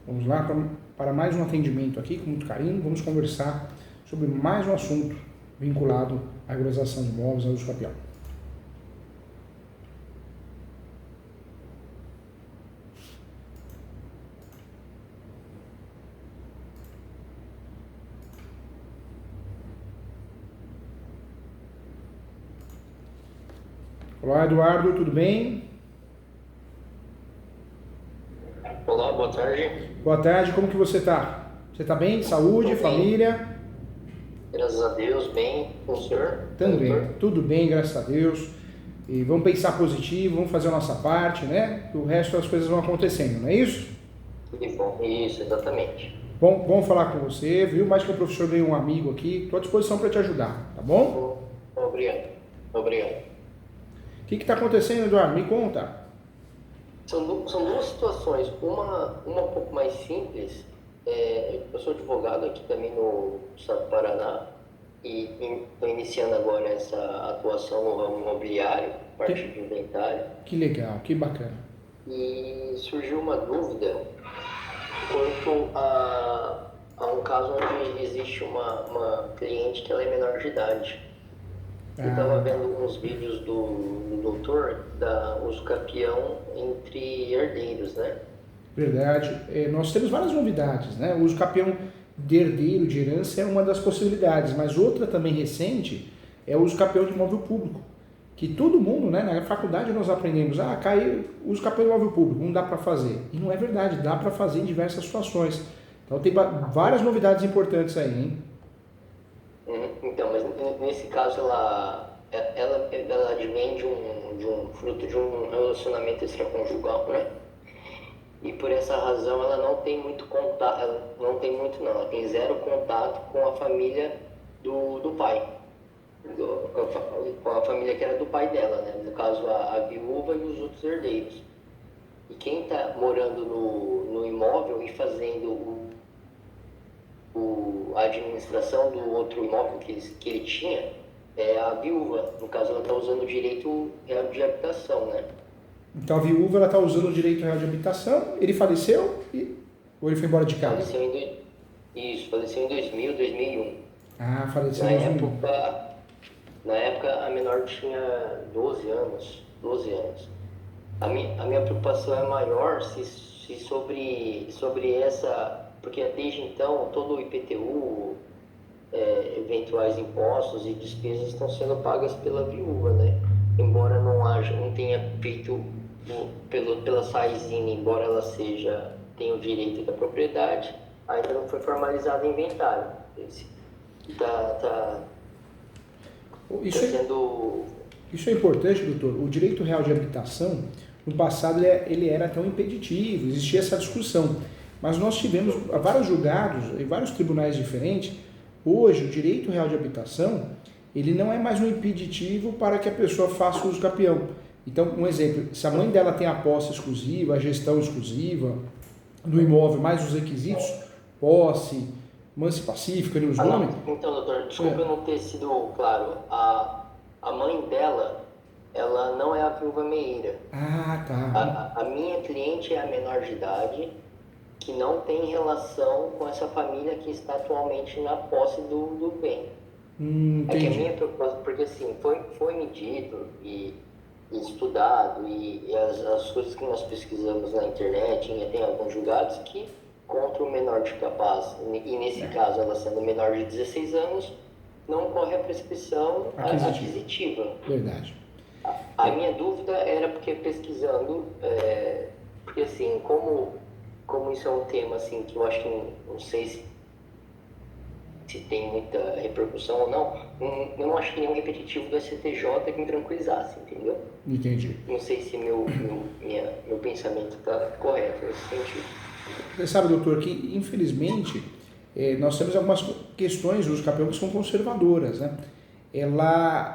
Vamos lá para mais um atendimento aqui, com muito carinho. Vamos conversar sobre mais um assunto vinculado à regularização de imóveis, ao uso capião. Olá, Eduardo, tudo bem? Olá, boa tarde. Boa tarde, como que você está? Você está bem? Saúde, Tô bem. Família? Graças a Deus, bem. Com o senhor? Também, tudo bem, graças a Deus. E vamos pensar positivo, vamos fazer a nossa parte, né? O resto das coisas vão acontecendo, não é isso? Que bom. Isso, exatamente. Bom falar com você, viu? Mais que o professor veio um amigo aqui, estou à disposição para te ajudar, tá bom? Obrigado. Obrigado. O que está acontecendo, Eduardo? Me conta. São duas situações. Uma um pouco mais simples. Eu sou advogado aqui também no estado do Paraná e estou iniciando agora essa atuação no ramo imobiliário, parte de inventário. Que legal, que bacana. E surgiu uma dúvida quanto a um caso onde existe uma cliente que ela é menor de idade. Eu estava vendo uns vídeos do doutor da uso capião entre herdeiros, né? Verdade. Nós temos várias novidades, né? O uso capião de herdeiro, de herança, é uma das possibilidades, mas outra também recente é o uso capião de imóvel público, que todo mundo, né? Na faculdade nós aprendemos, caiu uso capião de imóvel público, não dá para fazer. E não é verdade, dá para fazer em diversas situações. Então tem várias novidades importantes aí, hein? Então, mas nesse caso ela advém de um fruto de um relacionamento extraconjugal, né? E por essa razão ela não tem muito contato, ela tem zero contato com a família do pai, com a família que era do pai dela, né? No caso a viúva e os outros herdeiros. E quem está morando no imóvel e fazendo a administração do outro imóvel que ele tinha é a viúva. No caso, ela está usando o direito real de habitação, né? Então a viúva está usando o direito real de habitação, ele faleceu ou ele foi embora de casa? Faleceu em 2001. Faleceu em 2001. Na época a menor tinha 12 anos. A minha preocupação é maior se sobre essa... Porque desde então todo o IPTU, eventuais impostos e despesas estão sendo pagas pela viúva, né? Embora não tenha feito pela Saizine, embora ela tenha o direito da propriedade, ainda não foi formalizado o inventário. Isso é importante, doutor. O direito real de habitação, no passado, ele era tão impeditivo, existia essa discussão. Mas nós tivemos vários julgados em vários tribunais diferentes. Hoje, o direito real de habitação, ele não é mais um impeditivo para que a pessoa faça uso capião. Então, um exemplo, se a mãe dela tem a posse exclusiva, a gestão exclusiva do imóvel, mais os requisitos, posse, manse pacífica, os nomes... Então, doutor, desculpa eu não ter sido claro. A mãe dela, ela não é a viúva meieira. Tá. A minha cliente é a menor de idade, que não tem relação com essa família que está atualmente na posse do bem. É que a minha preocupação, porque assim, foi me dito e estudado, e as coisas que nós pesquisamos na internet, e tem alguns julgados que contra o menor de capaz, e nesse caso ela sendo menor de 16 anos, não ocorre a prescrição aquisitiva. Verdade. A minha dúvida era porque pesquisando, porque assim, como isso é um tema assim, que eu acho que não sei se tem muita repercussão ou não, eu não achei nenhum repetitivo do STJ que me tranquilizasse, entendeu? Entendi. Não sei se meu pensamento está correto nesse sentido. Você sabe, doutor, que infelizmente nós temos algumas questões do uso capião que são conservadoras, né?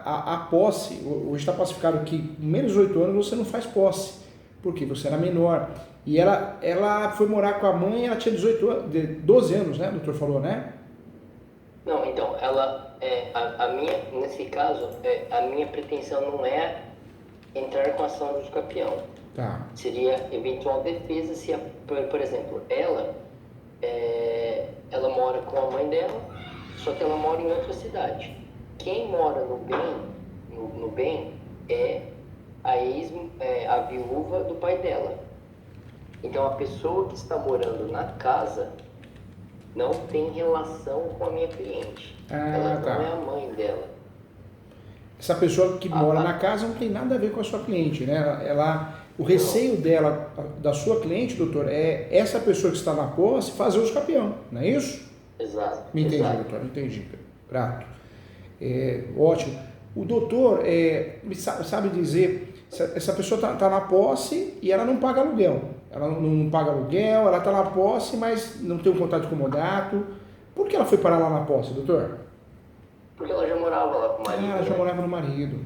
A posse, hoje está pacificado que com menos de 8 anos você não faz posse, porque você era menor. E ela foi morar com a mãe, ela tinha 12 anos, né? O doutor falou, né? Não, então, nesse caso, a minha pretensão não é entrar com ação de uso capião. Tá. Seria eventual defesa se, por exemplo, ela mora com a mãe dela, só que ela mora em outra cidade. Quem mora no bem é a viúva do pai dela. Então a pessoa que está morando na casa não tem relação com a minha cliente. Ela não é a mãe dela. Essa pessoa que mora na casa não tem nada a ver com a sua cliente, né? O receio dela, da sua cliente, doutor, é essa pessoa que está na posse fazer uso capião, não é isso? Exato. Me entendi, exato. doutor, entendi. Grato. Ótimo. O doutor sabe dizer, essa pessoa está na posse e ela não paga aluguel. Ela não paga aluguel, ela está na posse, mas não tem um contrato de comodato. Por que ela foi parar lá na posse, doutor? Porque ela já morava lá com o marido. Ela já morava no marido.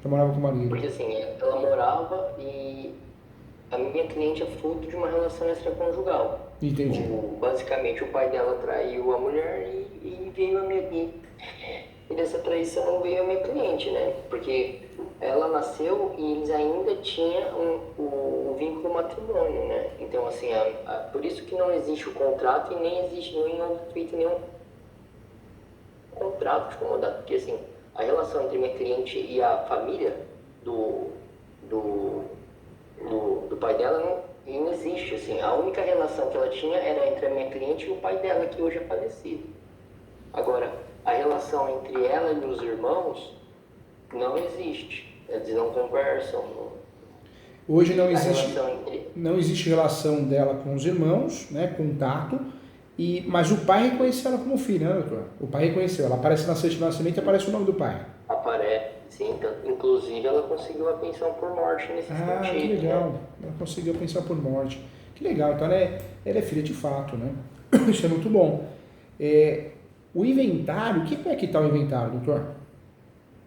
Já morava com o marido. Porque assim, ela morava e a minha cliente é fruto de uma relação extraconjugal. Entendi. Basicamente, o pai dela traiu a mulher e veio a minha cliente. E dessa traição veio a minha cliente, né? Porque ela nasceu e eles ainda tinham o vínculo matrimônio, né? Então, assim, por isso que não existe o contrato e nem existe feito nenhum contrato de comodato. Porque, assim, a relação entre minha cliente e a família do pai dela não existe, assim. A única relação que ela tinha era entre a minha cliente e o pai dela, que hoje é falecido. Agora, a relação entre ela e os irmãos não existe. Eles não conversam. Hoje não existe relação dela com os irmãos, né, contato, mas o pai reconheceu ela como filha, né, doutor? O pai reconheceu, ela aparece na certidão de nascimento e aparece o nome do pai. Aparece, sim. Então, inclusive, ela conseguiu a pensão por morte nesse sentido. Que legal. Né? Ela conseguiu a pensão por morte. Que legal. Então, ela é filha de fato, né? Isso é muito bom. O inventário, o que é que está o inventário, doutor?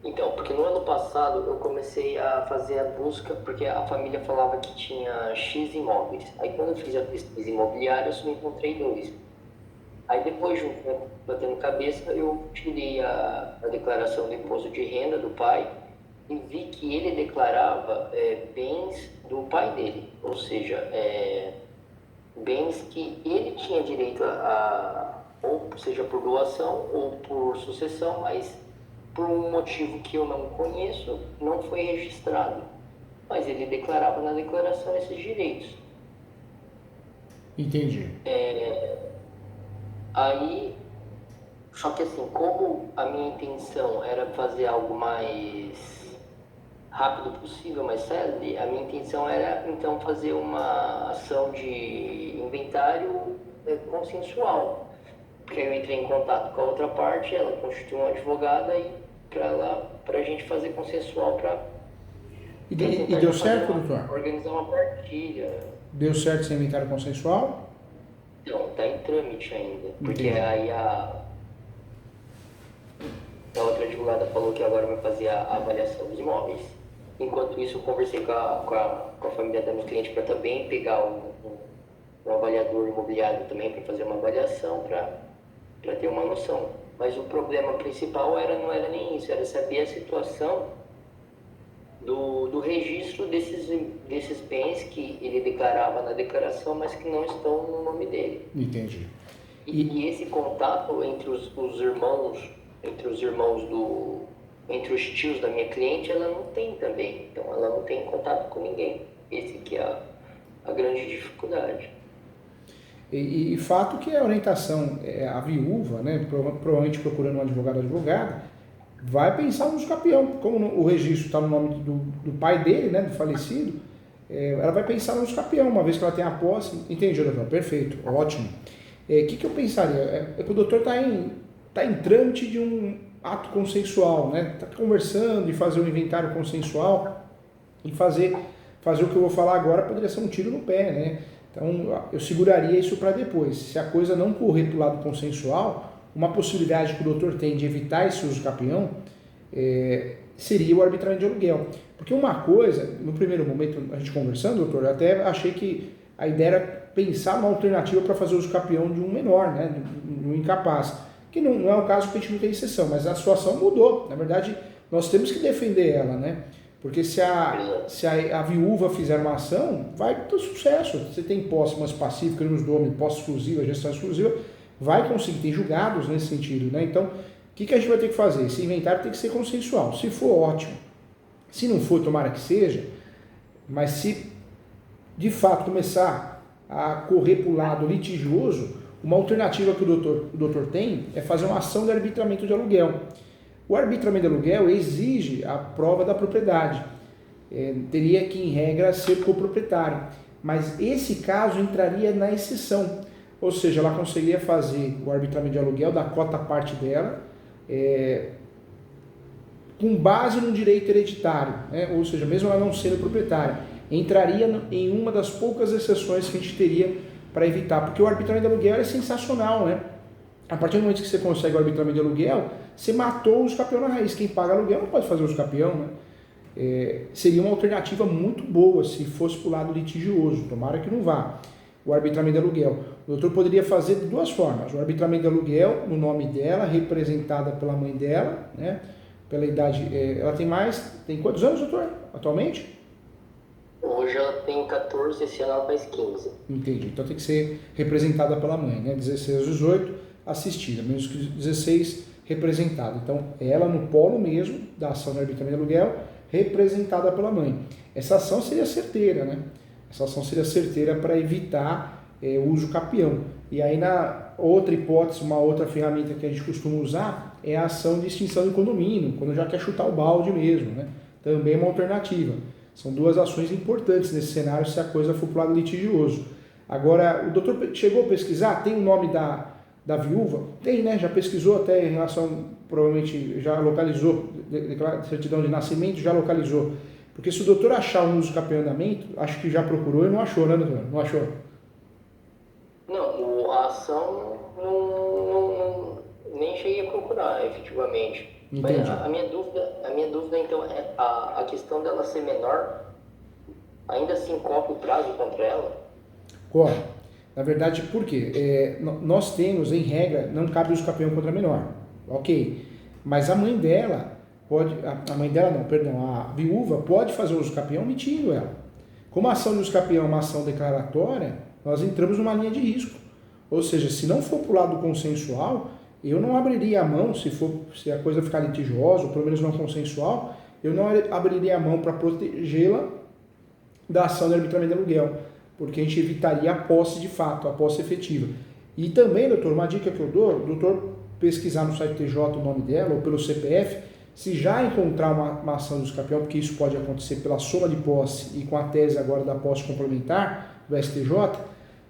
Então, porque no ano passado eu comecei a fazer a busca, porque a família falava que tinha X imóveis. Aí quando eu fiz a pesquisa imobiliária, eu só encontrei 2. Aí depois de um tempo batendo cabeça, eu tirei a declaração do imposto de renda do pai e vi que ele declarava bens do pai dele, ou seja, bens que ele tinha direito ou seja por doação ou por sucessão, mas por um motivo que eu não conheço, não foi registrado. Mas ele declarava na declaração esses direitos. Entendi. Aí, só que assim, como a minha intenção era fazer algo mais rápido possível, mais célebre, a minha intenção era então fazer uma ação de inventário consensual. Porque eu entrei em contato com a outra parte, ela constituiu uma advogada e para a gente fazer consensual E deu certo, doutor? Organizar uma partilha. Deu certo esse inventário consensual? Não, está em trâmite ainda. Porque Entendi. aí a outra advogada falou que agora vai fazer a avaliação dos imóveis. Enquanto isso, eu conversei com a família da minha cliente para também pegar um avaliador imobiliário também para fazer uma avaliação, para ter uma noção. Mas o problema principal não era nem isso, era saber a situação do registro desses bens que ele declarava na declaração, mas que não estão no nome dele. Entendi. E esse contato entre os irmãos, entre os tios da minha cliente, ela não tem também. Então ela não tem contato com ninguém. Esse que é a grande dificuldade. E fato que a orientação, a viúva, né, provavelmente procurando um advogado ou advogada, vai pensar no escapião. Como o registro está no nome do pai dele, né, do falecido, ela vai pensar no escapião, uma vez que ela tem a posse. Entendi, doutor, perfeito, ótimo. O que eu pensaria? Que o doutor está em trâmite de um ato consensual, né? Está conversando de fazer um inventário consensual e fazer o que eu vou falar agora poderia ser um tiro no pé, né? Então, eu seguraria isso para depois. Se a coisa não correr para o lado consensual, uma possibilidade que o doutor tem de evitar esse uso capião seria o arbitramento de aluguel. Porque uma coisa, no primeiro momento, a gente conversando, doutor, eu até achei que a ideia era pensar uma alternativa para fazer uso capião de um menor, né, de um incapaz. Que não é o caso que a gente não tem exceção, mas a situação mudou. Na verdade, nós temos que defender ela, né? Porque se a viúva fizer uma ação, vai ter sucesso. Você tem posse mais pacífica, nos domínios, posse exclusiva, gestão exclusiva, vai conseguir, tem julgados nesse sentido, né? Então, o que a gente vai ter que fazer? Esse inventário tem que ser consensual. Se for, ótimo. Se não for, tomara que seja, mas se de fato começar a correr para o lado litigioso, uma alternativa que o doutor tem é fazer uma ação de arbitramento de aluguel. O arbitramento de aluguel exige a prova da propriedade. Teria que, em regra, ser coproprietário. Mas esse caso entraria na exceção. Ou seja, ela conseguiria fazer o arbitramento de aluguel da cota parte dela, com base no direito hereditário, né? Ou seja, mesmo ela não sendo proprietária, entraria em uma das poucas exceções que a gente teria para evitar, porque o arbitramento de aluguel é sensacional, né? A partir do momento que você consegue o arbitramento de aluguel, você matou o uso capião na raiz. Quem paga aluguel não pode fazer uso capião, né? Seria uma alternativa muito boa se fosse para o lado litigioso, tomara que não vá. O arbitramento de aluguel. O doutor poderia fazer de duas formas. O arbitramento de aluguel, no nome dela, representada pela mãe dela, né? Pela idade, ela tem quantos anos, doutor, atualmente? Hoje ela tem 14, esse ano ela faz 15. Entendi, então tem que ser representada pela mãe, né? 16 a 18, assistida, menos que 16, representada. Então, ela no polo mesmo da ação de arbitramento de aluguel, representada pela mãe. Essa ação seria certeira, né? Essa ação seria certeira para evitar o uso capião. E aí, na outra hipótese, uma outra ferramenta que a gente costuma usar é a ação de extinção de condomínio, quando já quer chutar o balde mesmo, né? Também é uma alternativa. São duas ações importantes nesse cenário se a coisa for para o lado litigioso. Agora, o doutor chegou a pesquisar? Tem o nome da viúva? Tem, né? Já pesquisou até em relação, provavelmente já localizou, certidão de nascimento, já localizou. Porque se o doutor achar um uso capião-andamento, acho que já procurou e não achou, né, doutor? Não achou? Não, a ação nem cheguei a procurar, efetivamente. Entendi. Mas a minha dúvida então é a questão dela ser menor, ainda assim corre o prazo contra ela? Corre. Na verdade, por quê? Nós temos, em regra, não cabe uso capião contra menor. Ok. Mas a mãe dela pode, a viúva pode fazer uso capião omitindo ela. Como a ação de uso capião é uma ação declaratória, nós entramos numa linha de risco. Ou seja, se não for para o lado consensual, eu não abriria a mão, se a coisa ficar litigiosa, ou pelo menos não consensual, eu não abriria a mão para protegê-la da ação de arbitramento de aluguel, porque a gente evitaria a posse de fato, a posse efetiva. E também, doutor, uma dica que eu dou, o doutor pesquisar no site TJ o nome dela, ou pelo CPF, se já encontrar uma ação de uso capião, porque isso pode acontecer pela soma de posse e com a tese agora da posse complementar do STJ,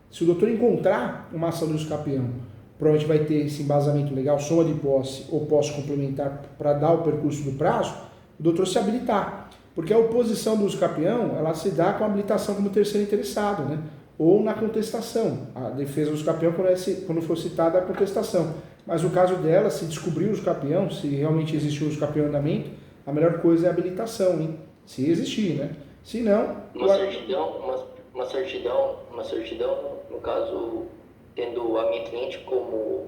se o doutor encontrar uma ação de uso capião, provavelmente vai ter esse embasamento legal, soma de posse ou posse complementar para dar o percurso do prazo, o doutor se habilitar. Porque a oposição do uso capião, ela se dá com a habilitação como terceiro interessado, né? Ou na contestação. A defesa do uso capião quando for citada a contestação. Mas no caso dela, se descobrir o uso capião, se realmente existe o uso capião em andamento, a melhor coisa é a habilitação, hein? Se existir, né? Se não... Uma certidão, no caso, tendo a minha cliente como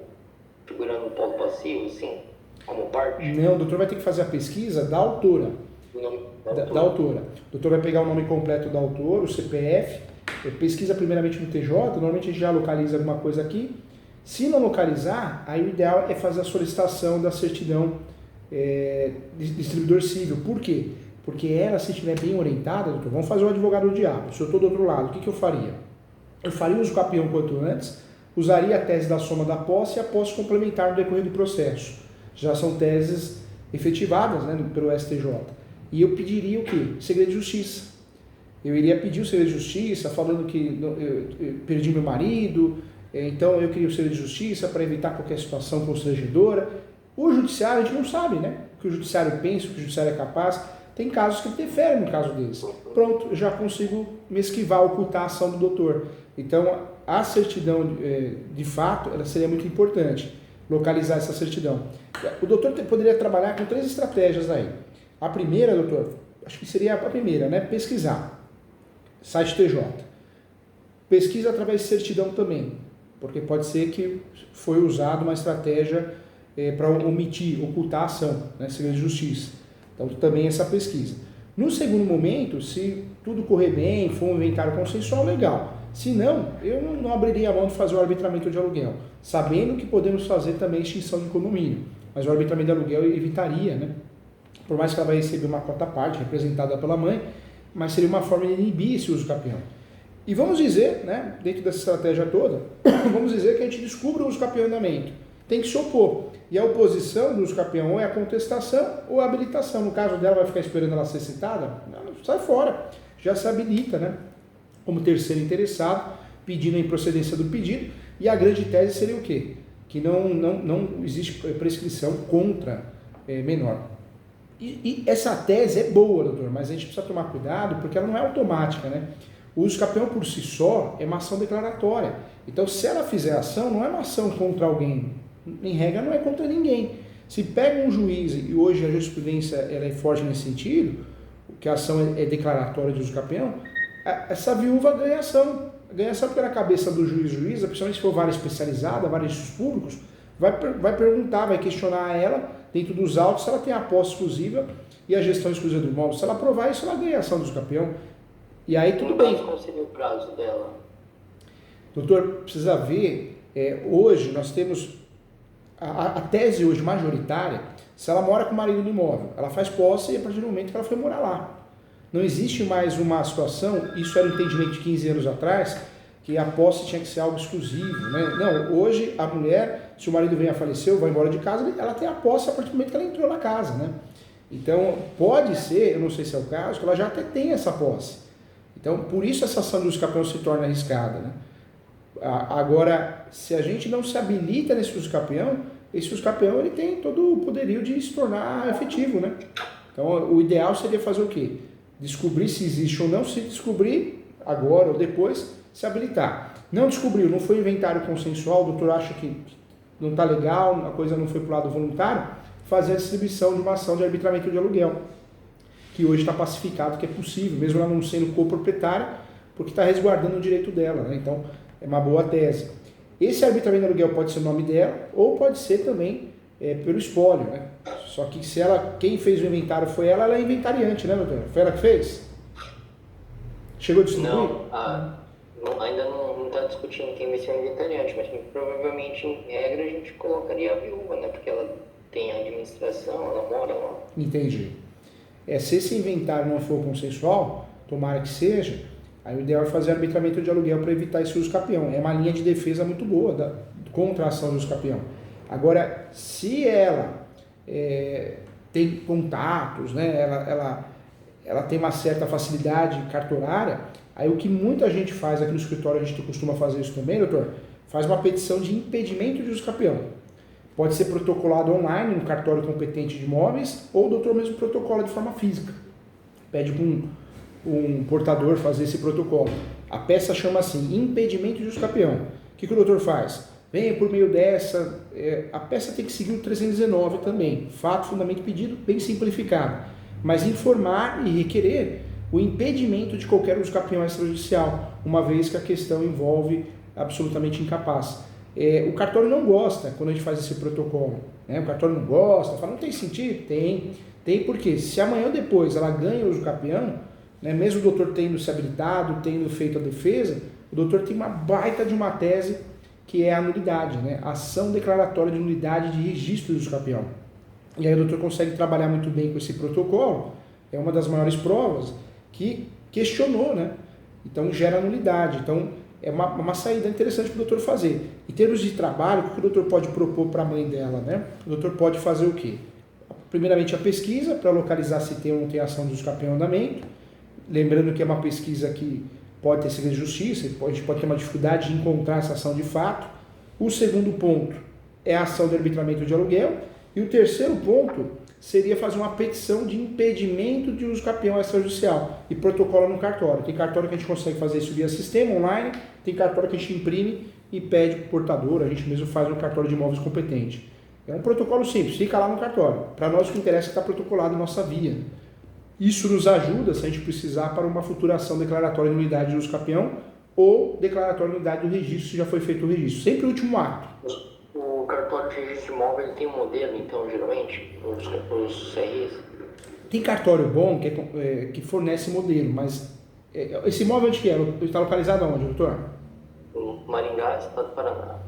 figurando no polo passivo, sim, como parte? Não, o doutor vai ter que fazer a pesquisa da autora. Da autora. O doutor vai pegar o nome completo da autora, o CPF, pesquisa primeiramente no TJ, normalmente a gente já localiza alguma coisa aqui. Se não localizar, aí o ideal é fazer a solicitação da certidão de distribuidor civil. Por quê? Porque ela, se estiver bem orientada, doutor, vamos fazer o advogado do diabo. Se eu estou do outro lado, o que eu faria? Eu faria o uso capião quanto antes, usaria a tese da soma da posse e a posse complementar no decorrer do processo. Já são teses efetivadas, né, pelo STJ. E eu pediria o quê? Segredo de justiça. Eu iria pedir o segredo de justiça, falando que eu perdi meu marido, então eu queria o segredo de justiça para evitar qualquer situação constrangedora. O judiciário, a gente não sabe, né? O que o judiciário pensa, o que o judiciário é capaz. Tem casos que interferem no caso deles. Pronto, eu já consigo me esquivar, ocultar a ação do doutor. Então, a certidão, de fato, ela seria muito importante, localizar essa certidão. O doutor poderia trabalhar com 3 estratégias aí. A primeira, doutor, acho que seria a primeira, né? Pesquisar. Site TJ. Pesquisa através de certidão também, porque pode ser que foi usada uma estratégia para omitir, ocultar a ação, né? Segredo de justiça. Então, também essa pesquisa. No segundo momento, se tudo correr bem, for um inventário consensual, legal. Se não, eu não abriria a mão de fazer o arbitramento de aluguel, sabendo que podemos fazer também extinção de condomínio. Mas o arbitramento de aluguel evitaria, né? Por mais que ela vai receber uma cota à parte, representada pela mãe, mas seria uma forma de inibir esse uso capião. E vamos dizer, né, dentro dessa estratégia toda, vamos dizer que a gente descubra o uso capião em andamento. Tem que se opor. E a oposição do uso capião ou é a contestação ou a habilitação. No caso dela, vai ficar esperando ela ser citada? Não, sai fora. Já se habilita, né? Como terceiro interessado, pedindo a improcedência do pedido. E a grande tese seria o quê? Que não existe prescrição contra menor. E essa tese é boa, doutor, mas a gente precisa tomar cuidado porque ela não é automática, né? O uso capião por si só é uma ação declaratória. Então, se ela fizer ação, não é uma ação contra alguém. Em regra, não é contra ninguém. Se pega um juiz, e hoje a jurisprudência ela é forte nesse sentido, que a ação é declaratória de uso capião, essa viúva ganha ação. Ganha ação porque na cabeça do juiz, principalmente se for vara especializada, vários públicos, vai perguntar, vai questionar ela, dentro dos autos, se ela tem a posse exclusiva e a gestão exclusiva do imóvel. Se ela aprovar isso, ela ganha ação do uso capião. E aí tudo bem. Qual seria o prazo dela? Doutor, precisa ver, hoje nós temos a tese hoje majoritária, se ela mora com o marido no imóvel, ela faz posse e a partir do momento que ela foi morar lá. Não existe mais uma situação, isso era o entendimento de 15 anos atrás, que a posse tinha que ser algo exclusivo, né? Não, hoje a mulher, se o marido vem a falecer ou vai embora de casa, ela tem a posse a partir do momento que ela entrou na casa, né? Então, pode ser, eu não sei se é o caso, que ela já até tem essa posse. Então, por isso essa ação do uso capião se torna arriscada, né? Agora, se a gente não se habilita nesse uso capião, esse uso capião ele tem todo o poderio de se tornar efetivo, né? Então, o ideal seria fazer o quê? Descobrir se existe ou não, se descobrir agora ou depois, se habilitar. Não descobriu, não foi inventário consensual, o doutor acha que não está legal, a coisa não foi para o lado voluntário, fazer a distribuição de uma ação de arbitramento de aluguel, que hoje está pacificado que é possível, mesmo ela não sendo coproprietária, porque está resguardando o direito dela, né? Então, é uma boa tese. Esse arbitramento de aluguel pode ser o nome dela, ou pode ser também pelo espólio, né? Só que se quem fez o inventário foi ela é inventariante, né, doutor? Foi ela que fez? Chegou a distribuir? Ainda não está discutindo quem vai ser o inventariante, mas provavelmente, em regra, a gente colocaria a viúva, né? Porque ela tem a administração, ela mora lá. Entendi. Se esse inventário não for consensual, tomara que seja, aí o ideal é fazer arbitramento de aluguel para evitar esse uso capião. É uma linha de defesa muito boa contra a ação do uso capião. Agora, se ela tem contatos, né, ela tem uma certa facilidade cartorária, aí o que muita gente faz aqui no escritório, a gente costuma fazer isso também, doutor, faz uma petição de impedimento de uso capião. Pode ser protocolado online no cartório competente de imóveis ou o doutor mesmo protocola de forma física. Pede para um portador fazer esse protocolo. A peça chama assim, impedimento de uso capião. O que o doutor faz? Vem por meio dessa, a peça tem que seguir o 319 também, fato, fundamento, pedido, bem simplificado, mas informar e requerer o impedimento de qualquer uso capião extrajudicial, uma vez que a questão envolve absolutamente incapaz. O cartório não gosta quando a gente faz esse protocolo, né? O cartório não gosta, fala, não tem sentido? Tem porque se amanhã ou depois ela ganha o uso capião, né, mesmo o doutor tendo se habilitado, tendo feito a defesa, o doutor tem uma baita de uma tese que é a nulidade, né? Ação declaratória de nulidade de registro do uso capião. E aí o doutor consegue trabalhar muito bem com esse protocolo, é uma das maiores provas que questionou, né? Então gera nulidade. Então é uma saída interessante para o doutor fazer. Em termos de trabalho, o que o doutor pode propor para a mãe dela, né? O doutor pode fazer o quê? Primeiramente a pesquisa, para localizar se tem ou não tem ação do uso capião em andamento. Lembrando que é uma pesquisa que pode ter segredo de justiça, a gente pode ter uma dificuldade de encontrar essa ação de fato. O segundo ponto é a ação de arbitramento de aluguel. E o terceiro ponto seria fazer uma petição de impedimento de uso capião extrajudicial e protocolo no cartório. Tem cartório que a gente consegue fazer isso via sistema online, tem cartório que a gente imprime e pede para o portador, a gente mesmo faz no cartório de imóveis competente. É um protocolo simples, fica lá no cartório. Para nós o que interessa é que está protocolado em nossa via. Isso nos ajuda, se a gente precisar, para uma futura ação declaratória de nulidade de uso capião ou declaratória de nulidade do registro, se já foi feito o registro. Sempre o último ato. O cartório de registro de imóvel ele tem um modelo, então, geralmente, os CRIs? Tem cartório bom que fornece modelo, mas esse imóvel onde que é? Ele está localizado onde, doutor? Maringá, estado do Paraná.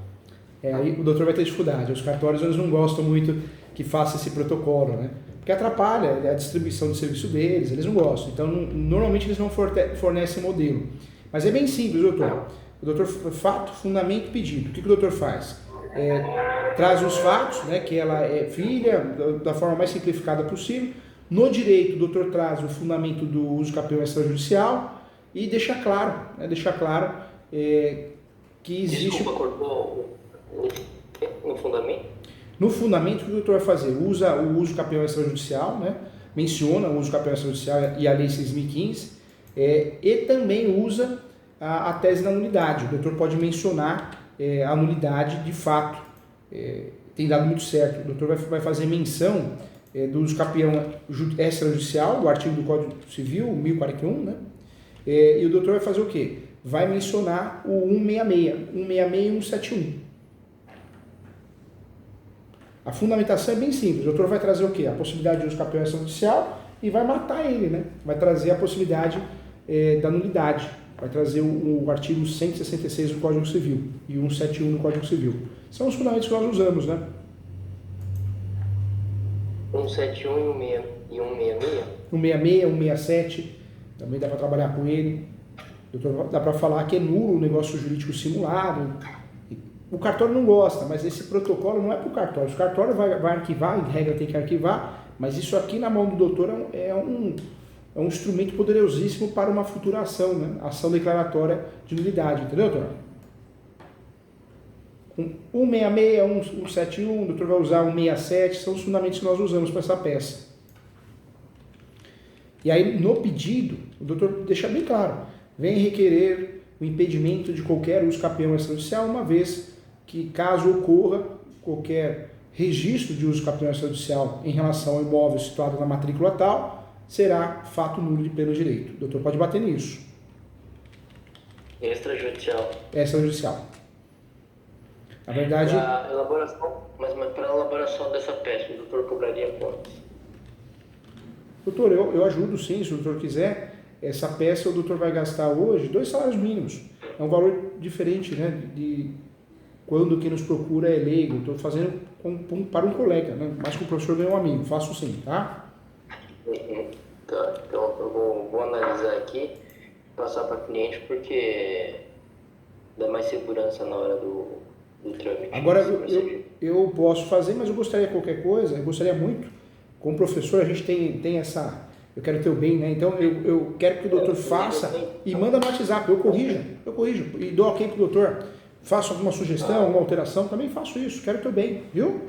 Aí o doutor vai ter dificuldade. Os cartórios eles não gostam muito que faça esse protocolo, né? Porque atrapalha a distribuição do serviço deles, eles não gostam. Então, normalmente eles não fornecem modelo. Mas é bem simples, doutor. O doutor, fato, fundamento, pedido. O que o doutor faz? Traz os fatos, né, que ela é filha, da forma mais simplificada possível. No direito, o doutor traz o fundamento do uso capião extrajudicial e deixa claro, que existe... Desculpa, cortou no fundamento? No fundamento, o que o doutor vai fazer? Usa o uso capião extrajudicial, né? Menciona o uso capião extrajudicial e a Lei 6.015, e também usa a tese da nulidade. O doutor pode mencionar a nulidade de fato. Tem dado muito certo. O doutor vai fazer menção do uso capião extrajudicial, do artigo do Código Civil, 1041, né? E o doutor vai fazer o quê? Vai mencionar o 166 e 171. A fundamentação é bem simples. O doutor vai trazer o quê? A possibilidade de uso capião extrajudicial e vai matar ele, né? Vai trazer a possibilidade da nulidade. Vai trazer o artigo 166 do Código Civil e 171 do Código Civil. São os fundamentos que nós usamos, né? 171 e 166? 166, 167, também dá para trabalhar com ele. Doutor, dá para falar que é nulo o negócio jurídico simulado. O cartório não gosta, mas esse protocolo não é para o cartório. O cartório vai arquivar, em regra tem que arquivar, mas isso aqui na mão do doutor é um instrumento poderosíssimo para uma futura ação, né? Ação declaratória de nulidade, entendeu, doutor? 166, 171, o doutor vai usar 167, são os fundamentos que nós usamos para essa peça. E aí, no pedido, o doutor deixa bem claro, vem requerer o impedimento de qualquer uso capião extrajudicial, uma vez que, caso ocorra qualquer registro de uso capião extrajudicial em relação ao imóvel situado na matrícula tal, será fato nulo de pleno direito. O doutor pode bater nisso. Extrajudicial. Extrajudicial. Na verdade... Mas para a elaboração dessa peça, o doutor cobraria quanto? Doutor, eu ajudo sim, se o doutor quiser. Essa peça o doutor vai gastar hoje 2 salários mínimos. É um valor diferente, né, de quando quem nos procura é leigo. Estou fazendo para um colega, né, mas que o professor ganhou um amigo. Faço sim, tá? Tá, então eu vou analisar aqui, passar para cliente, porque dá mais segurança na hora do trâmite. Agora, eu posso fazer, mas eu gostaria de qualquer coisa, eu gostaria muito, como professor, a gente tem essa... Eu quero ter o bem, né? Então, eu quero que o doutor faça e manda no WhatsApp, eu corrijo, e dou ok pro doutor. Faço alguma sugestão, alguma alteração, também faço isso, quero ter o bem, viu?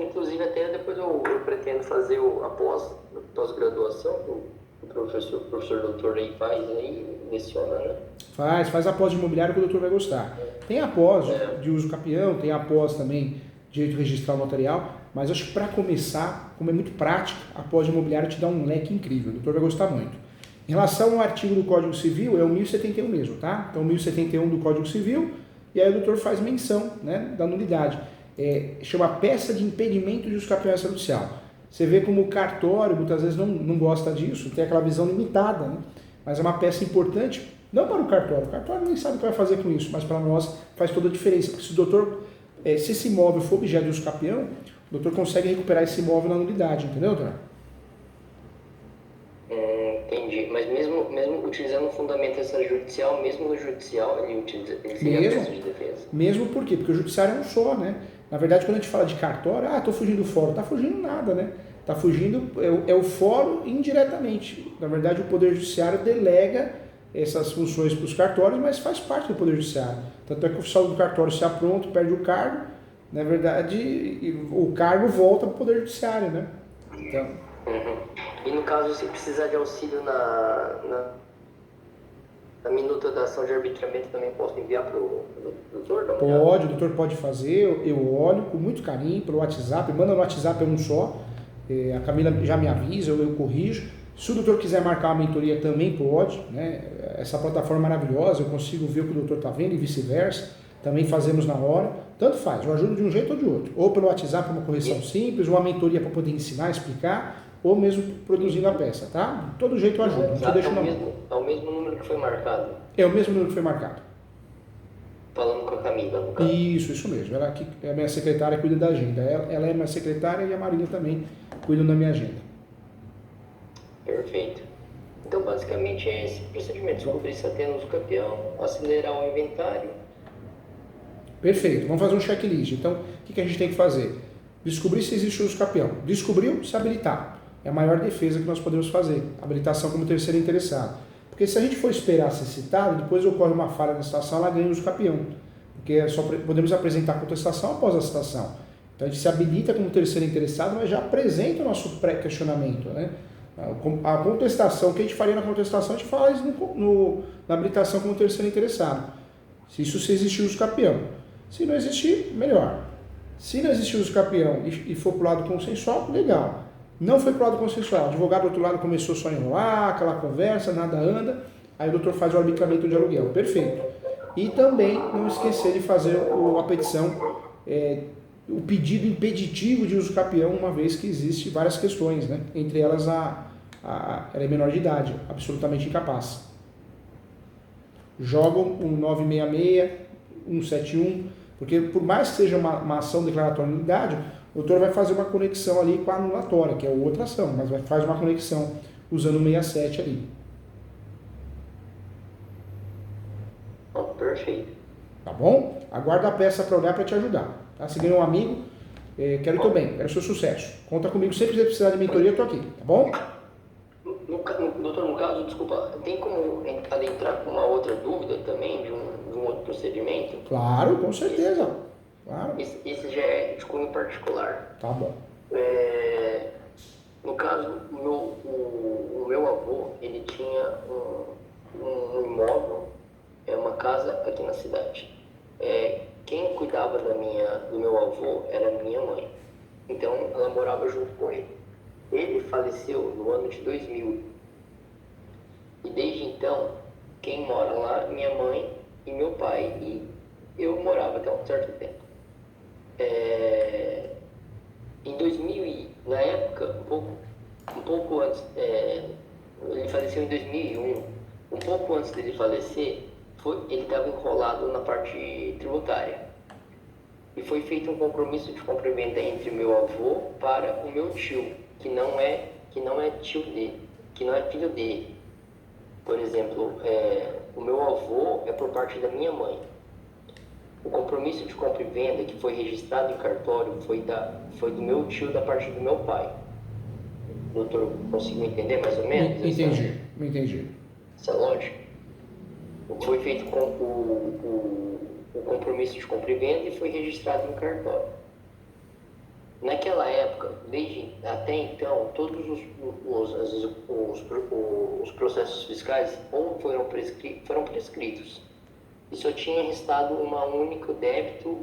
Inclusive, até depois eu pretendo fazer a pós-graduação que o professor doutor aí faz, aí leciona, né? Faz a pós de imobiliário que o doutor vai gostar. Tem a pós de uso capião, tem a pós também de direito registral notarial, mas acho que para começar, como é muito prático, a pós de imobiliário te dá um leque incrível, o doutor vai gostar muito. Em relação ao artigo do Código Civil, é o 1071 mesmo, tá? Então, 1071 do Código Civil, e aí o doutor faz menção, né, da nulidade. Chama peça de impedimento de uso capião extrajudicial. Você vê como o cartório, muitas vezes, não gosta disso, tem aquela visão limitada, né? Mas é uma peça importante, não para o cartório nem sabe o que vai fazer com isso, mas para nós faz toda a diferença, porque se o doutor, se esse imóvel for objeto de uso capião, o doutor consegue recuperar esse imóvel na nulidade, entendeu, doutor? Entendi, mas mesmo utilizando o fundamento extrajudicial, mesmo no judicial, ele seria a peça de defesa? Mesmo por quê? Porque o judiciário é um só, né? Na verdade, quando a gente fala de cartório, estou fugindo do fórum, está fugindo nada, né? Está fugindo, é o fórum indiretamente. Na verdade, o Poder Judiciário delega essas funções para os cartórios, mas faz parte do Poder Judiciário. Tanto é que o oficial do cartório se apronta, perde o cargo, na verdade, o cargo volta para o Poder Judiciário, né? Então... E no caso, se precisar de auxílio na minuta da ação de arbitramento, também posso enviar para o doutor? Pode, o doutor pode fazer, eu olho com muito carinho pelo WhatsApp, manda no WhatsApp um só, a Camila já me avisa, eu corrijo. Se o doutor quiser marcar uma mentoria, também pode, né? Essa plataforma é maravilhosa, eu consigo ver o que o doutor está vendo e vice-versa, também fazemos na hora. Tanto faz, eu ajudo de um jeito ou de outro. Ou pelo WhatsApp, uma correção simples, uma mentoria para poder ensinar, explicar, ou mesmo produzindo a peça, tá? De todo jeito eu ajudo, não te deixo na mão. É o mesmo número que foi marcado, É o mesmo número que foi marcado. falando com a Camila, no caso. Isso mesmo. Ela aqui é a minha secretária, cuida da agenda. Ela é minha secretária e a Marília também cuidam da minha agenda. Perfeito. Então, basicamente, é esse procedimento. Descobrir se atende uso campeão, acelerar o inventário. Perfeito. Vamos fazer um checklist. Então, o que a gente tem que fazer? Descobrir se existe uso capião. Descobriu, se habilitar. É a maior defesa que nós podemos fazer. Habilitação como terceiro interessado. Porque se a gente for esperar ser citado, depois ocorre uma falha na citação, ela ganha uso capião. Porque só podemos apresentar contestação após a citação. Então, a gente se habilita como terceiro interessado, mas já apresenta o nosso pré-questionamento, né? A contestação, o que a gente faria na contestação, a gente faz na habilitação como terceiro interessado. Se existe uso capião. Se não existir, melhor. Se não existir uso capião e for para o lado consensual, legal. Não foi para o lado consensual. O advogado do outro lado começou só a enrolar, aquela conversa, nada anda. Aí o doutor faz o arbitramento de aluguel. Perfeito. E também não esquecer de fazer a petição, o pedido impeditivo de uso capião, uma vez que existe várias questões, né? Entre elas ela é menor de idade, absolutamente incapaz. Jogam um 966, 171, porque por mais que seja uma ação declaratória de nulidade, o doutor vai fazer uma conexão ali com a anulatória, que é outra ação, mas faz uma conexão usando o 67 ali. Perfeito. Tá bom? Aguarda a peça para olhar para te ajudar. Tá? Se ganhou um amigo, quero o teu bem, quero o seu sucesso. Conta comigo, sempre que precisar de mentoria, eu tô aqui, tá bom? Doutor, no caso, desculpa, tem como adentrar com uma outra dúvida também de um outro procedimento? Claro, com certeza. Claro. Esse já é de cunho particular. Tá bom. No caso, o meu avô, ele tinha um imóvel, uma casa aqui na cidade. Quem cuidava do meu avô era minha mãe. Então, ela morava junto com ele. Ele faleceu no ano de 2000. E desde então, quem mora lá é minha mãe e meu pai. E eu morava até um certo tempo. Em 2000, na época, um pouco antes, ele faleceu em 2001. Um pouco antes dele falecer, ele estava enrolado na parte tributária. E foi feito um compromisso de compra e venda entre meu avô para o meu tio, que não é tio dele, que não é filho dele. Por exemplo, o meu avô é por parte da minha mãe. O compromisso de compra e venda que foi registrado em cartório foi do meu tio, da parte do meu pai. Doutor, conseguiu entender mais ou menos? Entendi. Essa lógica? Foi feito com o compromisso de compra e venda e foi registrado em cartório. Naquela época, até então, todos os processos fiscais ou foram prescritos e só tinha restado um único débito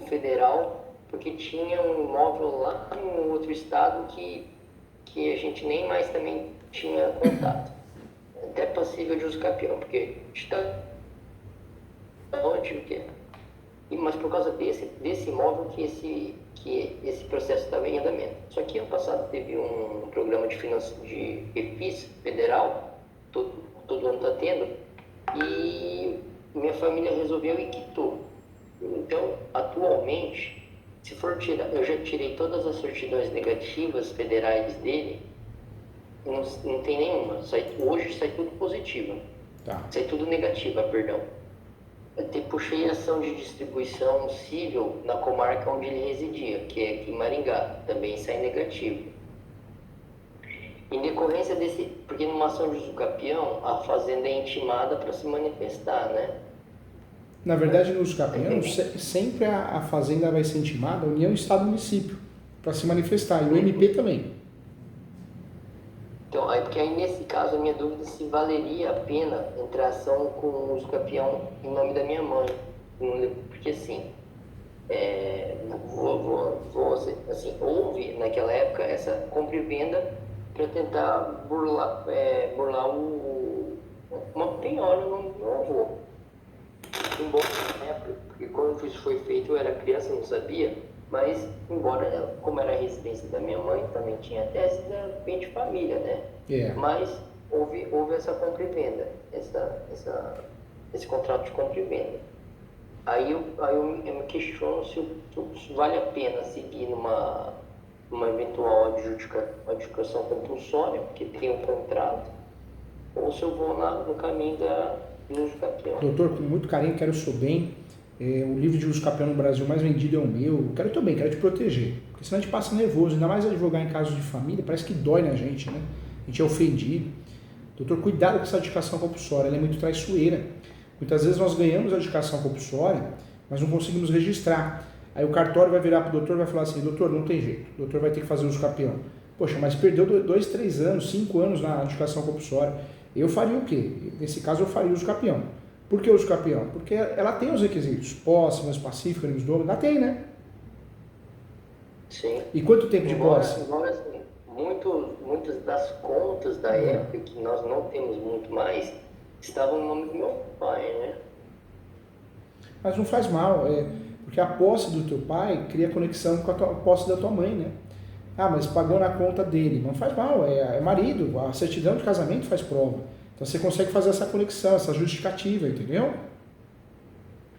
federal, porque tinha um imóvel lá em outro estado que a gente nem mais também tinha contato. Até passível de uso capião, porque está onde o que? Mas por causa desse imóvel que esse processo estava em andamento. Só que ano passado teve um programa de refis federal, todo ano está tendo, e minha família resolveu e quitou. Então, atualmente, se for tirar, eu já tirei todas as certidões negativas federais dele, não tem nenhuma. Hoje sai tudo positivo. Tá. Sai tudo negativa, perdão. Eu puxei ação de distribuição civil na comarca onde ele residia, que é aqui em Maringá. Também sai negativo. Em decorrência porque numa ação de uso capião, a fazenda é intimada para se manifestar, né? Na verdade, no uso capião, sempre a fazenda vai ser intimada, a União, Estado e Município, para se manifestar. E o MP também. Então, porque aí nesse caso a minha dúvida é se valeria a pena entrar ação com o uso capião em nome da minha mãe. Porque assim, houve naquela época essa compra e venda para tentar burlar uma penhora no meu avô. embora, né, porque quando isso foi feito eu era criança, não sabia, mas embora, como era a residência da minha mãe, também tinha tese bem de família, né? Mas houve essa compra e venda, esse contrato de compra e venda. Aí eu me questiono se vale a pena seguir numa eventual adjudicação compulsória, porque tem um contrato, ou se eu vou no caminho do uso capião. Doutor, com muito carinho, quero o seu bem. O livro de uso capião no Brasil mais vendido é o meu. Quero o teu bem, quero te proteger. Porque senão a gente passa nervoso, ainda mais advogar em casos de família, parece que dói na gente, né? A gente é ofendido. Doutor, cuidado com essa adjudicação compulsória, ela é muito traiçoeira. Muitas vezes nós ganhamos a adjudicação compulsória, mas não conseguimos registrar. Aí o cartório vai virar para o doutor e vai falar assim, doutor, não tem jeito, o doutor vai ter que fazer uso capião. Poxa, mas perdeu 2, 3 anos, 5 anos na adjudicação compulsória. Eu faria o quê? Nesse caso eu faria uso capião. Por que uso capião? Porque ela tem os requisitos, posse, mas pacífico, animus domo, ela tem, né? Sim. E quanto tempo de posse? Embora assim, muitas das contas da época, que nós não temos muito mais, estavam no nome do meu pai, né? Mas não faz mal, porque a posse do teu pai cria conexão com a posse da tua mãe, né? Ah, mas pagou na conta dele. Não faz mal, é marido, a certidão de casamento faz prova. Então você consegue fazer essa conexão, essa justificativa, entendeu?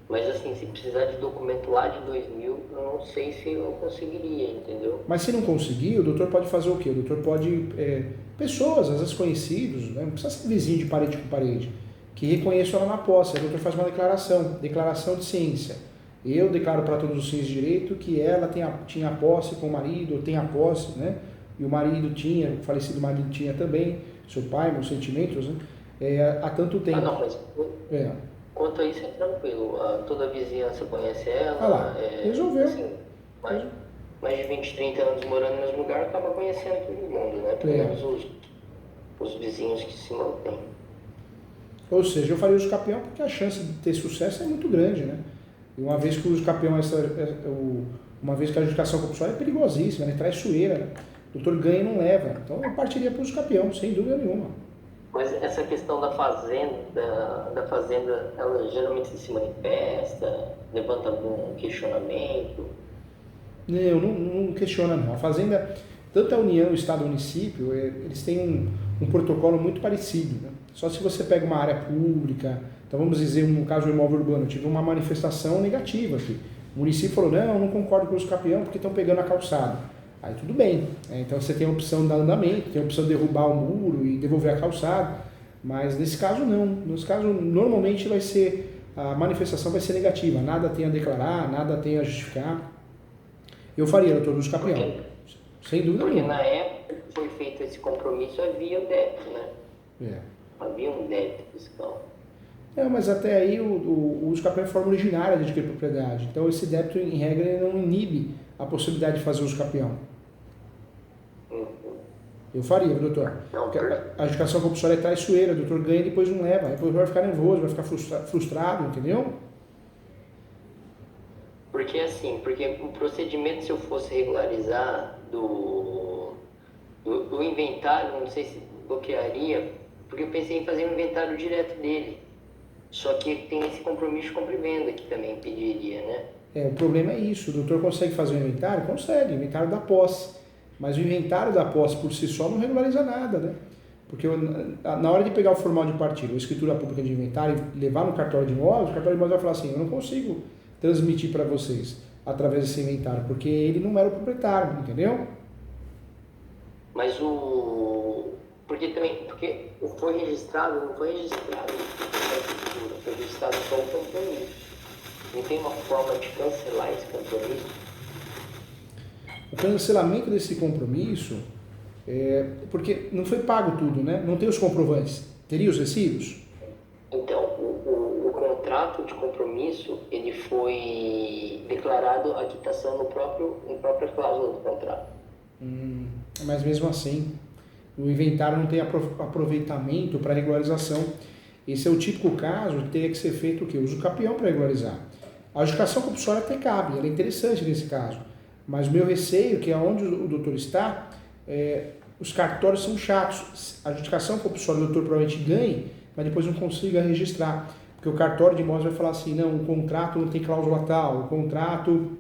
Mas assim, se precisar de documento lá de 2000, eu não sei se eu conseguiria, entendeu? Mas se não conseguir, o doutor pode fazer o quê? O doutor pode, pessoas, às vezes conhecidos, né? Não precisa ser vizinho de parede com parede, que reconheçam ela na posse. Aí o doutor faz uma declaração de ciência. Eu declaro para todos os fins de direito que ela tinha posse com o marido, ou tem a posse, né? E o marido tinha, o falecido marido tinha também, seu pai, meus sentimentos, né? Há tanto tempo. Não, mas quanto a isso é tranquilo. Toda a vizinhança conhece ela. Ah lá, resolveu. Assim, mais de 20, 30 anos morando no mesmo lugar, acaba conhecendo todo mundo, né? Pelo menos os vizinhos que se mantêm. Ou seja, eu faria uso capião porque a chance de ter sucesso é muito grande, né? E uma vez que o uso capião, uma vez que a adjudicação compulsória é perigosíssima, né? Traiçoeira, né? O doutor ganha e não leva. Então eu partiria para o uso capião, sem dúvida nenhuma. Mas essa questão da fazenda, ela geralmente se manifesta, levanta algum questionamento? Não questiona não. A fazenda, tanto a União, o Estado e o município, eles têm um protocolo muito parecido, né? Só se você pega uma área pública, então vamos dizer, no caso do imóvel urbano, tive uma manifestação negativa aqui. O município falou, não concordo com o uso capião porque estão pegando a calçada. Aí tudo bem, então você tem a opção de dar andamento, tem a opção de derrubar o muro e devolver a calçada, mas nesse caso não. Nesse caso, normalmente a manifestação vai ser negativa, nada tem a declarar, nada tem a justificar. Eu faria, doutor Lúcio Capião, sem dúvida nenhuma. Porque na época que foi feito esse compromisso, havia o débito, né? Havia um débito fiscal. Mas até aí o uso capião é forma originária de adquirir propriedade, então esse débito, em regra, ele não inibe a possibilidade de fazer uso capião. Eu faria, doutor. Porque a adjudicação compulsória é traiçoeira, o doutor ganha e depois não leva. Depois vai ficar nervoso, vai ficar frustrado, entendeu? Porque o procedimento, se eu fosse regularizar do inventário, não sei se bloquearia, porque eu pensei em fazer um inventário direto dele. Só que tem esse compromisso de compra e venda que também impediria, né? O problema é isso, o doutor consegue fazer o inventário? Consegue, inventário da posse. Mas o inventário da posse por si só não regulariza nada, né? Porque na hora de pegar o formal de partilha, a escritura pública de inventário e levar no cartório de imóveis, o cartório de imóveis vai falar assim, eu não consigo transmitir para vocês através desse inventário, porque ele não era o proprietário, entendeu? Mas porque foi registrado, não foi registrado na escritura, foi registrado só o compromisso. Não tem uma forma de cancelar esse compromisso? O cancelamento desse compromisso, porque não foi pago tudo, né? Não tem os comprovantes. Teria os recibos? Então, o contrato de compromisso, ele foi declarado a quitação na própria cláusula do contrato. Mas mesmo assim, o inventário não tem aproveitamento para regularização. Esse é o típico caso que teria que ser feito o quê? Uso capião para regularizar. A adjudicação compulsória até cabe, ela é interessante nesse caso. Mas o meu receio, que é onde o doutor está, os cartórios são chatos. A adjudicação compulsória o doutor provavelmente ganhe, mas depois não consiga registrar. Porque Porque o cartório de imóveis vai falar assim, não, o contrato não tem cláusula tal, o contrato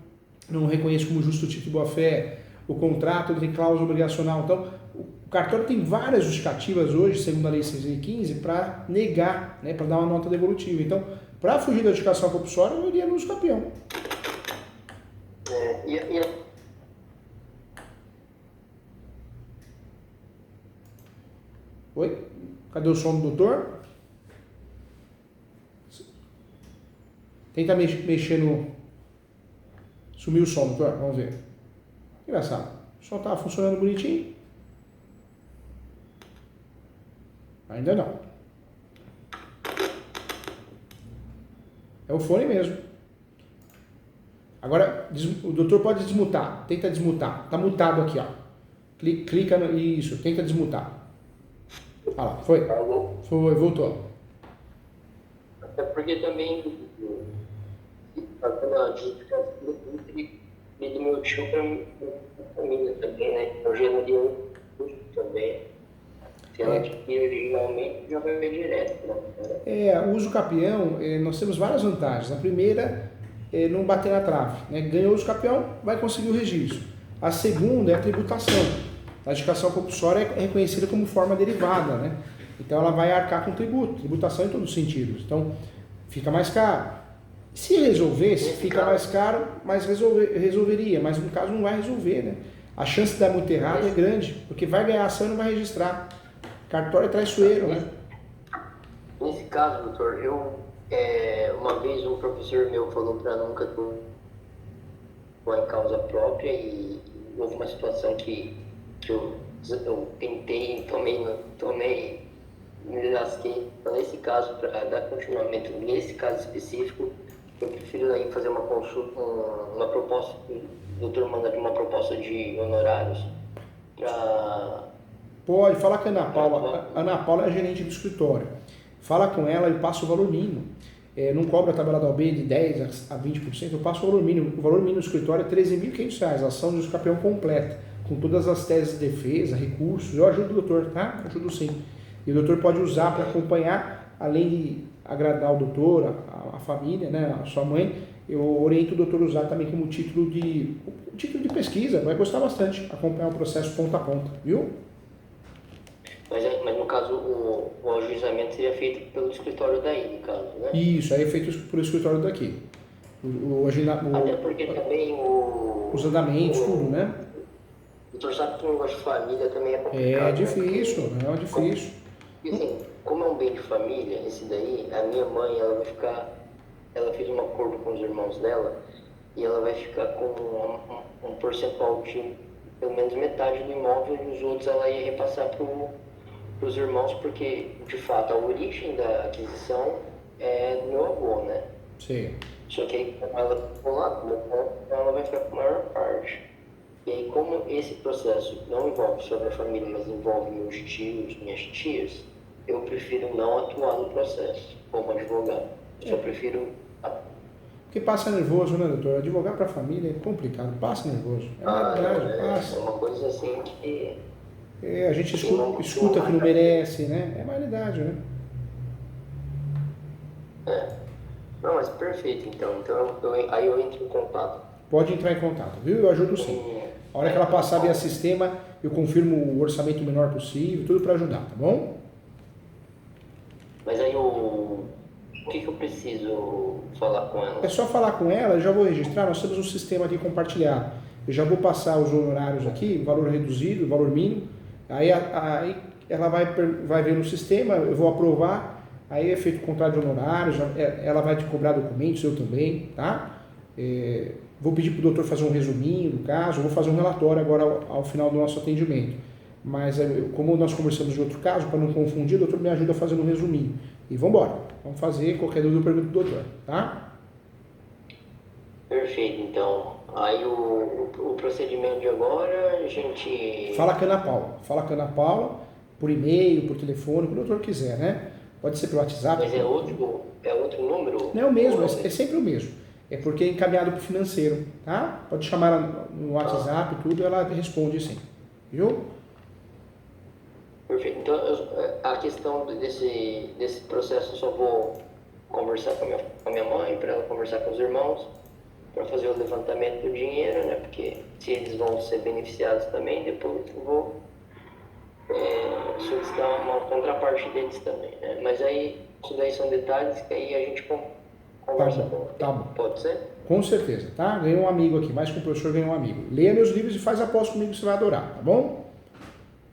não reconhece como justo título de boa-fé, o contrato não tem cláusula obrigacional. Então, o cartório tem várias justificativas hoje, segundo a Lei 6.015, para negar, né, para dar uma nota devolutiva. Então, para fugir da justificação compulsória, eu iria no uso campeão. Oi? Cadê o som do doutor? Tenta mexer no... Sumiu o som, doutor. Vamos ver. Engraçado. O som estava funcionando bonitinho. Ainda não. É o fone mesmo. Agora, o doutor pode desmutar. Tenta desmutar. Tá mutado aqui, ó. Clica no... Isso, tenta desmutar. Ah lá, foi. Foi, voltou. Até porque também fazendo a justificação do meu tio para minha família também, né? Eu geraria um custo também. Se ela adquirir originalmente, já vai ver direto, né? O uso capião, nós temos várias vantagens. A primeira é não bater na trave, né? Ganhou o uso capião, vai conseguir o registro. A segunda é a tributação. A adjudicação compulsória é reconhecida como forma derivada, né? Então ela vai arcar com tributo, tributação em todos os sentidos. Então fica mais caro. Se resolvesse, fica mais caro, mas resolveria. Mas no caso não vai resolver, né? A chance de dar muito errado é grande, porque vai ganhar ação e não vai registrar. Cartório é traiçoeiro, né? Nesse caso, doutor, uma vez um professor meu falou para nunca atuar em causa própria e houve uma situação que eu tentei, me lasquei. Então, nesse caso, para dar continuamento nesse caso específico, eu prefiro aí fazer uma consulta, uma proposta, o doutor manda uma proposta de honorários para... Pode, fala com a Ana Paula. A Ana Paula é a gerente do escritório. Fala com ela e passa o valor mínimo. Não cobra a tabela da OB de 10% a 20%, eu passo o valor mínimo. O valor mínimo do escritório é R$13.500, ação de uso campeão completa, com todas as teses de defesa, recursos. Eu ajudo o doutor, tá? Ajudo sim. E o doutor pode usar para acompanhar, além de agradar o doutor, a família, né, a sua mãe, eu oriento o doutor a usar também como título de pesquisa. Vai gostar bastante, acompanhar o processo ponta a ponta, viu? Mas no caso, o ajuizamento seria feito pelo escritório daí, no caso, né? Isso, aí é feito pelo escritório daqui. Até porque também os andamentos, tudo, né? O doutor sabe que o negócio de família também é complicado. É difícil, né? É difícil. Porque, assim, como é um bem de família, esse daí, a minha mãe, ela fez um acordo com os irmãos dela e ela vai ficar com um percentual de pelo menos metade do imóvel e os outros ela ia repassar para os irmãos, porque, de fato, a origem da aquisição é do meu avô, né? Sim. Só que aí, como ela ficou lá, então ela vai ficar com a maior parte. E aí, como esse processo não envolve só a minha família, mas envolve meus tios, minhas tias, eu prefiro não atuar no processo como advogado. Eu só prefiro... Porque passa nervoso, né, doutor? Advogar para a família é complicado, passa nervoso. É verdade, passa. É uma coisa assim que... A gente escuta que não merece, né? É realidade, né? Não, mas perfeito, então. Aí eu entro em contato. Pode entrar em contato, viu? Eu ajudo sim. A hora que ela passar via sistema, eu confirmo o orçamento menor possível, tudo para ajudar, tá bom? Mas aí o que eu preciso falar com ela? É só falar com ela, eu já vou registrar, nós temos um sistema aqui compartilhado. Eu já vou passar os honorários aqui, valor reduzido, valor mínimo. Aí ela vai ver no sistema, eu vou aprovar, aí é feito o contrato de honorários, ela vai te cobrar documentos, eu também, tá? Vou pedir para o doutor fazer um resuminho do caso, vou fazer um relatório agora ao final do nosso atendimento. Mas como nós conversamos de outro caso, para não confundir, o doutor me ajuda fazendo um resuminho. E vamos embora, vamos fazer, qualquer dúvida eu pergunto do doutor, tá? Perfeito, então. Aí o procedimento de agora, a gente... Fala com a Ana Paula, por e-mail, por telefone, o que o doutor quiser, né? Pode ser pelo WhatsApp. Mas é outro número? Não é o mesmo, é sempre o mesmo. É porque é encaminhado para o financeiro, tá? Pode chamar ela no WhatsApp e tudo, ela responde sim, viu? Perfeito. Então, a questão desse processo eu só vou conversar com a minha mãe, para ela conversar com os irmãos, para fazer o levantamento do dinheiro, né? Porque se eles vão ser beneficiados também, depois eu vou solicitar uma contraparte deles também, né? Mas aí, isso daí são detalhes que aí a gente conversa com. Tá bom. Pode ser? Com certeza, tá? Ganhou um amigo aqui, mais que um professor ganhou um amigo. Leia meus livros e faz aposta comigo que você vai adorar, tá bom?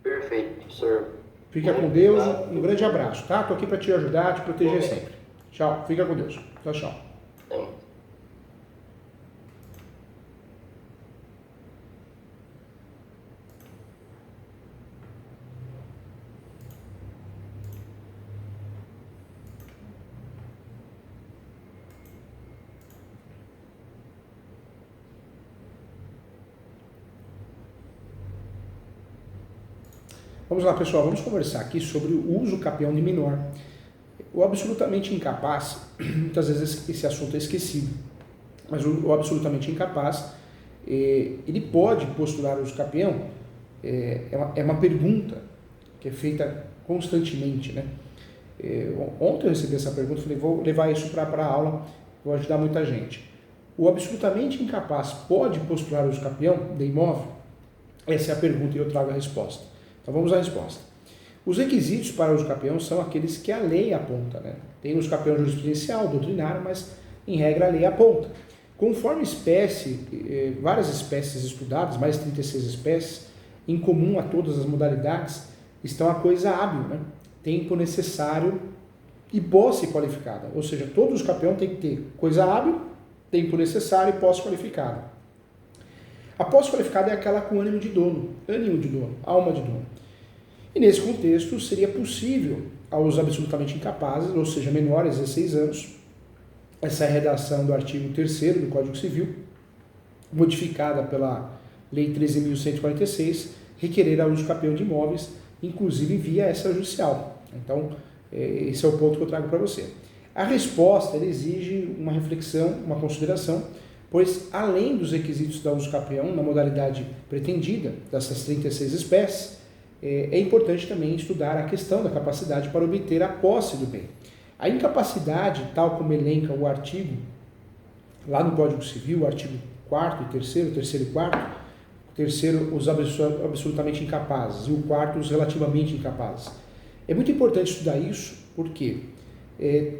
Perfeito, professor. Fica com Deus, um grande abraço, tá? Tô aqui para te ajudar, te proteger sempre. Tchau, fica com Deus. Tchau, tchau. Vamos lá, pessoal, vamos conversar aqui sobre o uso capião de menor. O absolutamente incapaz, muitas vezes esse assunto é esquecido, mas o absolutamente incapaz, ele pode postular o uso capião, é uma pergunta que é feita constantemente, né? Ontem eu recebi essa pergunta, falei, vou levar isso para a aula, vou ajudar muita gente. O absolutamente incapaz pode postular o uso capião de imóvel? Essa é a pergunta e eu trago a resposta. Então vamos à resposta. Os requisitos para o uso capião são aqueles que a lei aponta, né? Tem uso capião jurisprudencial, doutrinário, mas em regra a lei aponta. Conforme espécie, várias espécies estudadas, mais de 36 espécies, em comum a todas as modalidades, estão a coisa hábil, né? Tempo necessário e posse qualificada. Ou seja, todos os capião têm que ter coisa hábil, tempo necessário e posse qualificada. A posse qualificada é aquela com ânimo de dono, alma de dono. E nesse contexto seria possível aos absolutamente incapazes, ou seja, menores de 16 anos, essa é a redação do artigo 3º do Código Civil, modificada pela Lei 13.146, requerer a uso capião de imóveis, inclusive via extrajudicial. Então, esse é o ponto que eu trago para você. A resposta ela exige uma reflexão, uma consideração, pois além dos requisitos da uso capião na modalidade pretendida, dessas 36 espécies, é importante também estudar a questão da capacidade para obter a posse do bem. A incapacidade, tal como elenca o artigo, lá no Código Civil, o artigo 4º e 3º, 3º e 4º, o 3º os absolutamente incapazes e o 4º os relativamente incapazes. É muito importante estudar isso porque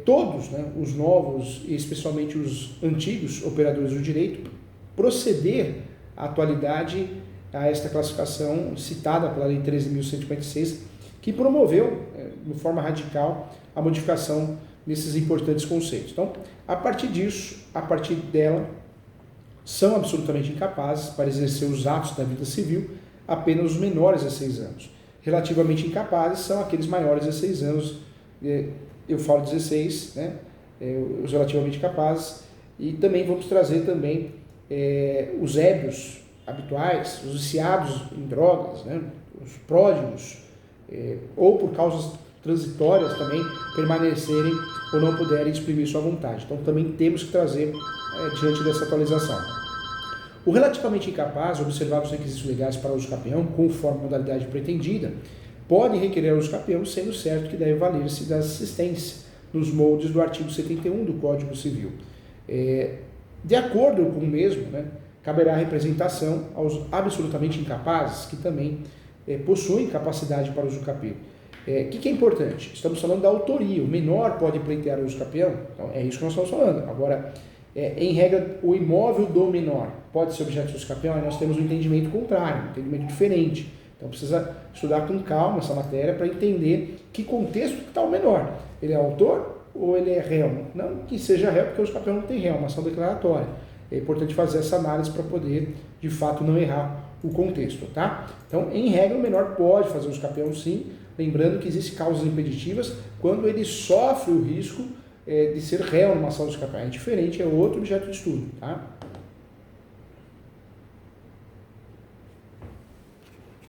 todos, né, os novos e especialmente os antigos operadores do direito, proceder à atualidade a esta classificação citada pela Lei 13.156, que promoveu, de forma radical, a modificação desses importantes conceitos. Então, a partir disso, a partir dela, são absolutamente incapazes para exercer os atos da vida civil apenas os menores de 16 anos. Relativamente incapazes são aqueles maiores de 16 anos, eu falo 16, né? Os relativamente capazes, e também vamos trazer também os ébrios habituais, os viciados em drogas, né? Os pródigos, ou por causas transitórias também permanecerem ou não puderem exprimir sua vontade. Então também temos que trazer diante dessa atualização. O relativamente incapaz, observados os requisitos legais para o uso capião, conforme a modalidade pretendida, pode requerer o uso capião, sendo certo que deve valer-se da assistência nos moldes do artigo 71 do Código Civil. De acordo com o mesmo, né, caberá representação aos absolutamente incapazes, que também possuem capacidade para o uso capião. O que é importante? Estamos falando da autoria. O menor pode pleitear o uso capião? Então, é isso que nós estamos falando. Agora, em regra, o imóvel do menor pode ser objeto de uso capião? Aí nós temos um entendimento contrário, um entendimento diferente. Então, precisa estudar com calma essa matéria para entender que contexto está o menor. Ele é autor ou ele é réu? Não que seja réu, porque o uso capião não tem réu, é uma ação declaratória. É importante fazer essa análise para poder, de fato, não errar o contexto, tá? Então, em regra, o menor pode fazer uso capião, sim, lembrando que existem causas impeditivas quando ele sofre o risco de ser réu numa ação de uso capião. É diferente, é outro objeto de estudo, tá?